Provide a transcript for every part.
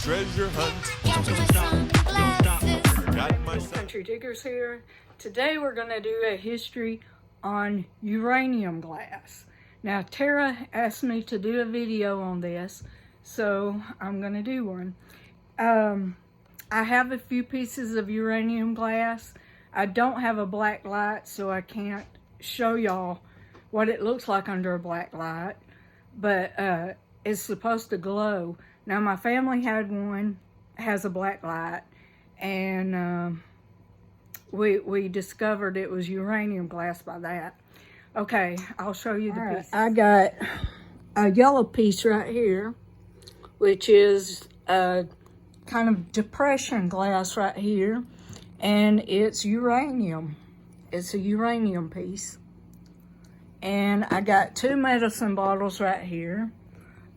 treasure hunt. Got my Country Diggers here. Today we're going to do a history on uranium glass. Now Tara asked me to do a video on this, so I'm going to do one. I have a few pieces of uranium glass. I don't have a black light, so I can't show y'all what it looks like under a black light, but it's supposed to glow. Now my family had one, has a black light, and we discovered it was uranium glass by that. Okay, I'll show you the piece. I got a yellow piece right here, which is a kind of depression glass right here, and it's uranium. It's a uranium piece. And I got two medicine bottles right here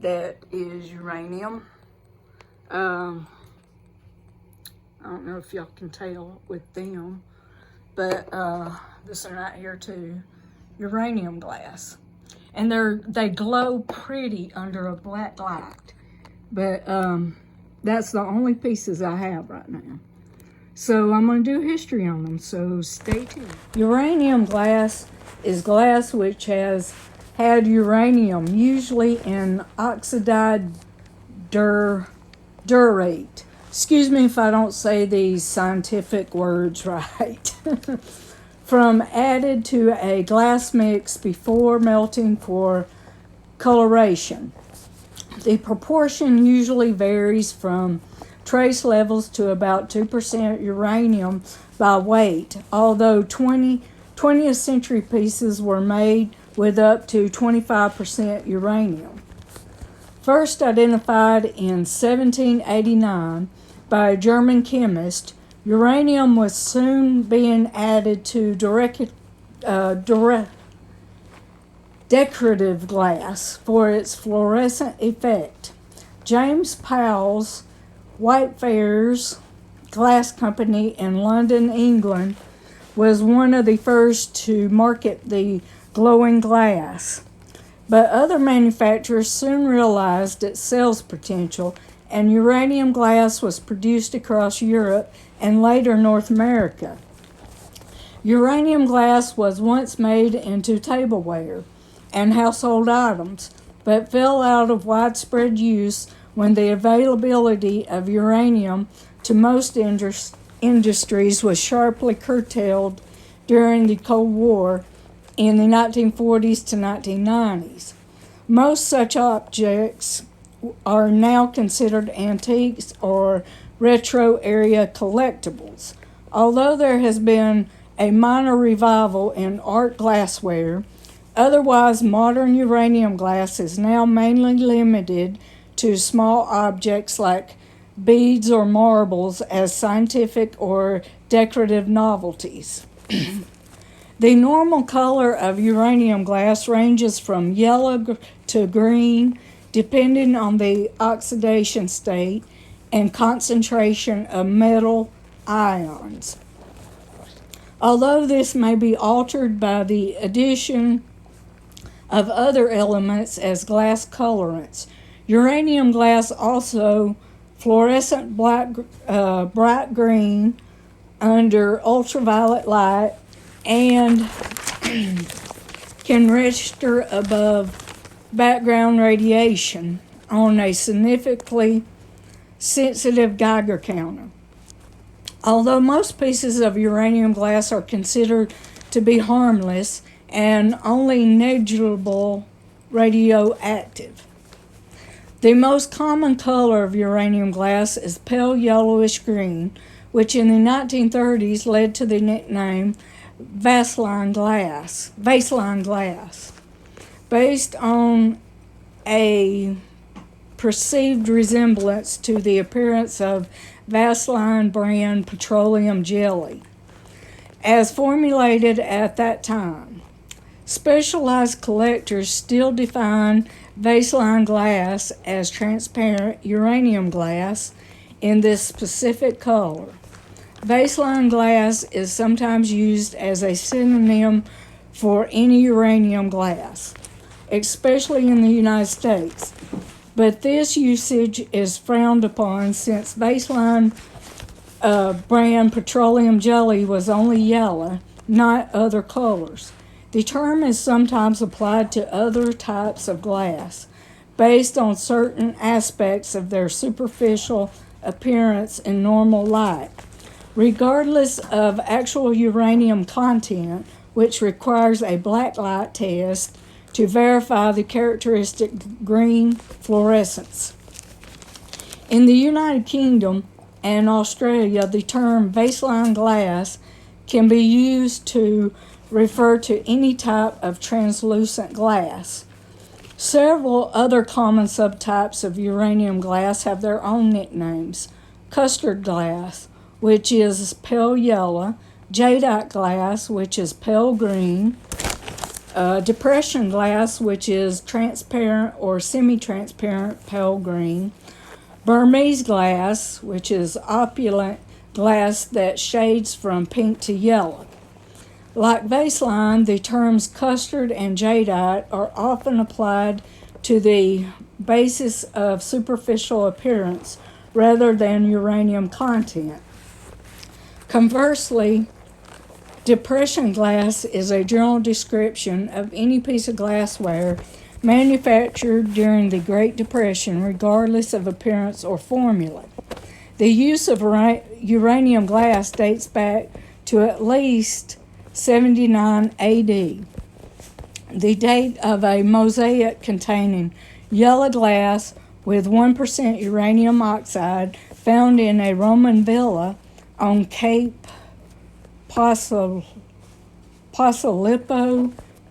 that is uranium. I don't know if y'all can tell with them, but this one right here too, uranium glass. And they glow pretty under a black light. But that's the only pieces I have right now. So I'm going to do history on them, so stay tuned. Uranium glass is glass which has had uranium, usually in oxide durate. Excuse me if I don't say these scientific words right. From added to a glass mix before melting for coloration. The proportion usually varies from trace levels to about 2% uranium by weight, although 20th century pieces were made with up to 25% uranium. First identified in 1789 by a German chemist, uranium was soon being added to decorative glass for its fluorescent effect. James Powell's Whitefar's Glass Company in London, England, was one of the first to market the glowing glass. But other manufacturers soon realized its sales potential, and uranium glass was produced across Europe and later North America. Uranium glass was once made into tableware and household items, but fell out of widespread use when the availability of uranium to most industries was sharply curtailed during the Cold War in the 1940s to 1990s. Most such objects are now considered antiques or retro area collectibles. Although there has been a minor revival in art glassware, otherwise modern uranium glass is now mainly limited to small objects like beads or marbles as scientific or decorative novelties. The normal color of uranium glass ranges from yellow to green, depending on the oxidation state and concentration of metal ions. Although this may be altered by the addition of other elements as glass colorants, uranium glass also fluorescent bright green under ultraviolet light and can register above background radiation on a significantly sensitive Geiger counter. Although most pieces of uranium glass are considered to be harmless and only negligible radioactive. The most common color of uranium glass is pale yellowish green, which in the 1930s led to the nickname Vaseline glass, based on a perceived resemblance to the appearance of Vaseline brand petroleum jelly, as formulated at that time. Specialized collectors still define Vaseline glass as transparent uranium glass in this specific color. Vaseline glass is sometimes used as a synonym for any uranium glass, especially in the United States. but this usage is frowned upon since baseline brand petroleum jelly was only yellow, not other colors. The term is sometimes applied to other types of glass based on certain aspects of their superficial appearance in normal light. Regardless of actual uranium content, which requires a black light test to verify the characteristic green fluorescence. In the United Kingdom and Australia, the term baseline glass can be used to refer to any type of translucent glass. Several other common subtypes of uranium glass have their own nicknames. Custard glass, which is pale yellow, jadeite glass, which is pale green, depression glass, which is transparent or semi-transparent pale green, Burmese glass, which is opulent glass that shades from pink to yellow. Like baseline, the terms custard and jadeite are often applied to the basis of superficial appearance rather than uranium content. Conversely, depression glass is a general description of any piece of glassware manufactured during the Great Depression, regardless of appearance or formula. The use of uranium glass dates back to at least 79 AD, the date of a mosaic containing yellow glass with 1% uranium oxide found in a Roman villa on Cape Posillipo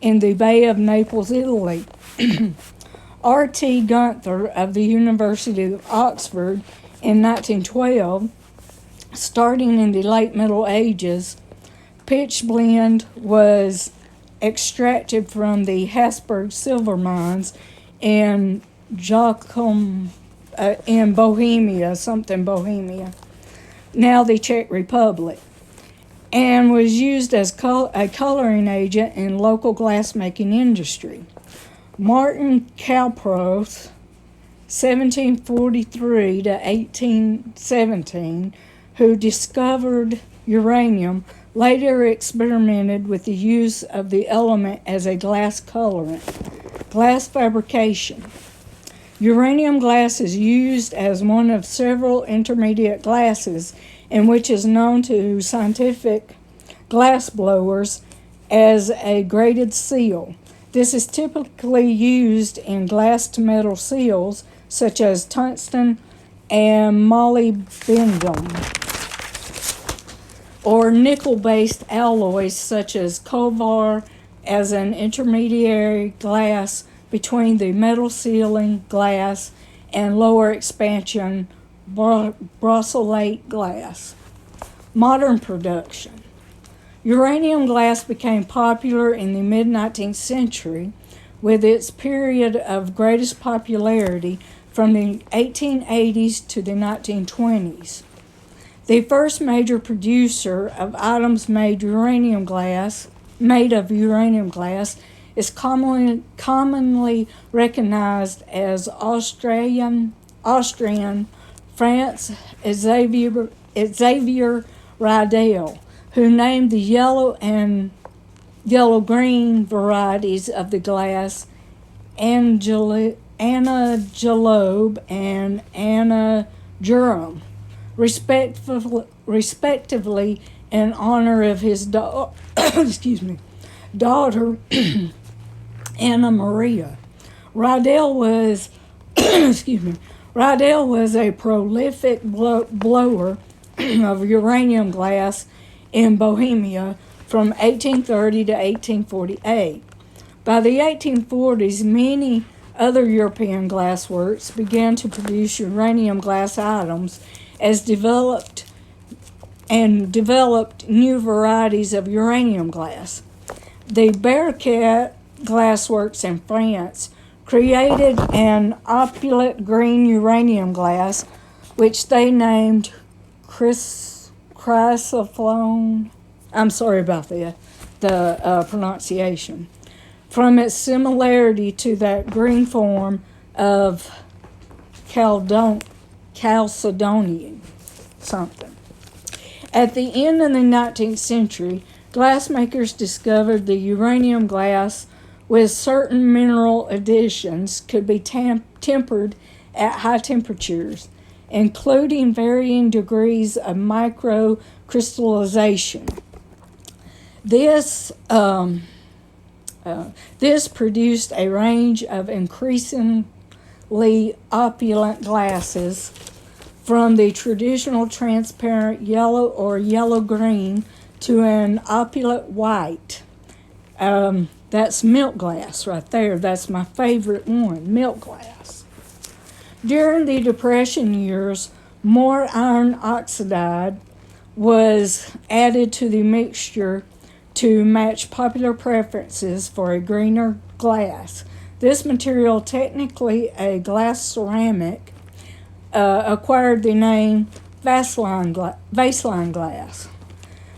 in the Bay of Naples, Italy. R.T. Gunther of the University of Oxford in 1912, starting in the late Middle Ages, pitch blende was extracted from the Habsburg silver mines in in Bohemia, now the Czech Republic, and was used as a coloring agent in local glassmaking industry. Martin Kalproth, 1743 to 1817, who discovered uranium, later experimented with the use of the element as a glass colorant. Glass fabrication. Uranium glass is used as one of several intermediate glasses, in which is known to scientific glass blowers as a graded seal. This is typically used in glass-to-metal seals, such as tungsten and molybdenum, or nickel-based alloys such as Kovar as an intermediary glass between the metal sealing glass and lower expansion Brossolate glass. Modern production. Uranium glass became popular in the mid-19th century, with its period of greatest popularity from the 1880s to the 1920s. The first major producer of items made of uranium glass is commonly recognized as Austrian France Xavier Riedel, who named the yellow and yellow-green varieties of the glass Anna Gelobe and Anna Jurum, respectively, in honor of his daughter Anna Maria. Riedel was a prolific blower of uranium glass in Bohemia from 1830 to 1848. By the 1840s, many other European glassworks began to produce uranium glass items as developed new varieties of uranium glass. The Barricat glassworks in France created an opulent green uranium glass, which they named chrysophone. I'm sorry about the pronunciation. From its similarity to that green form of Chalcedonian something. At the end of the 19th century, glassmakers discovered the uranium glass with certain mineral additions could be tempered at high temperatures, including varying degrees of microcrystallization. This produced a range of increasingly opulent glasses, from the traditional transparent yellow or yellow-green to an opulent white. That's milk glass right there. That's my favorite one, milk glass. During the Depression years, more iron oxide was added to the mixture to match popular preferences for a greener glass. This material, technically a glass ceramic, acquired the name Vaseline glass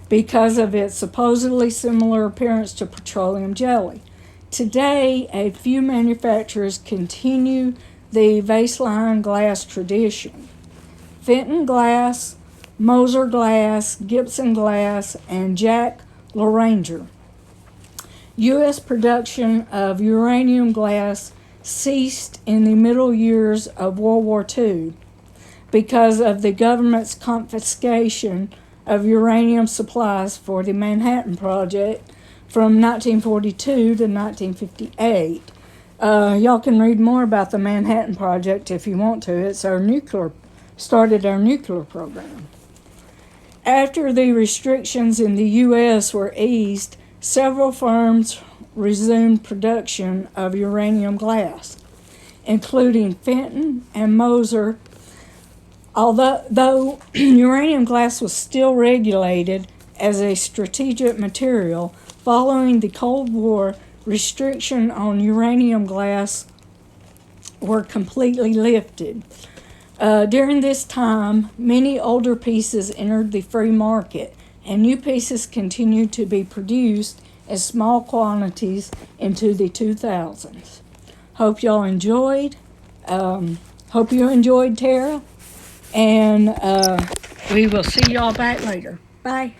because of its supposedly similar appearance to petroleum jelly. Today, a few manufacturers continue the Vaseline glass tradition. Fenton Glass, Moser Glass, Gibson Glass, and Jack LaRanger. U.S. production of uranium glass ceased in the middle years of World War II because of the government's confiscation of uranium supplies for the Manhattan Project from 1942 to 1958. Y'all can read more about the Manhattan Project if you want to. It's started our nuclear program. After the restrictions in the U.S. were eased, several firms resumed production of uranium glass, including Fenton and Moser. Although uranium glass was still regulated as a strategic material, following the Cold War, restriction on uranium glass were completely lifted. During this time, many older pieces entered the free market, and new pieces continued to be produced in small quantities into the 2000s. Hope y'all enjoyed. Hope you enjoyed, Tara. And we will see y'all back later. Bye.